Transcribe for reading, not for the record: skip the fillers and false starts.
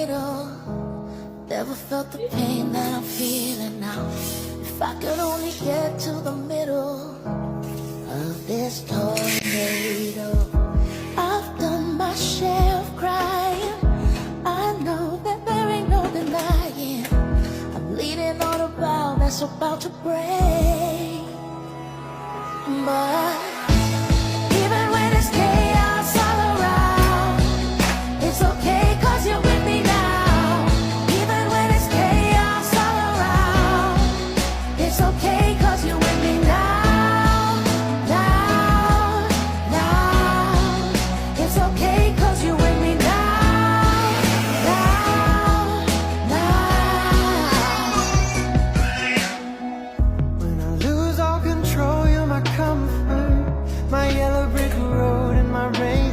it all. Never felt the pain that I'm feeling now. If I could only get to the middle of this tornado. I've done my share of crying. I know that there ain't no denying. I'm leaning on a bow that's about to break. But even when it's chaos all around, it's okay 'cause you're with me now. Even when it's chaos all around, it's okay 'cause you're with me now. Now, now, it's okay 'cause you're with me now. Now, now. When I lose all control, you're my comfort, my yellow brick road and my rain.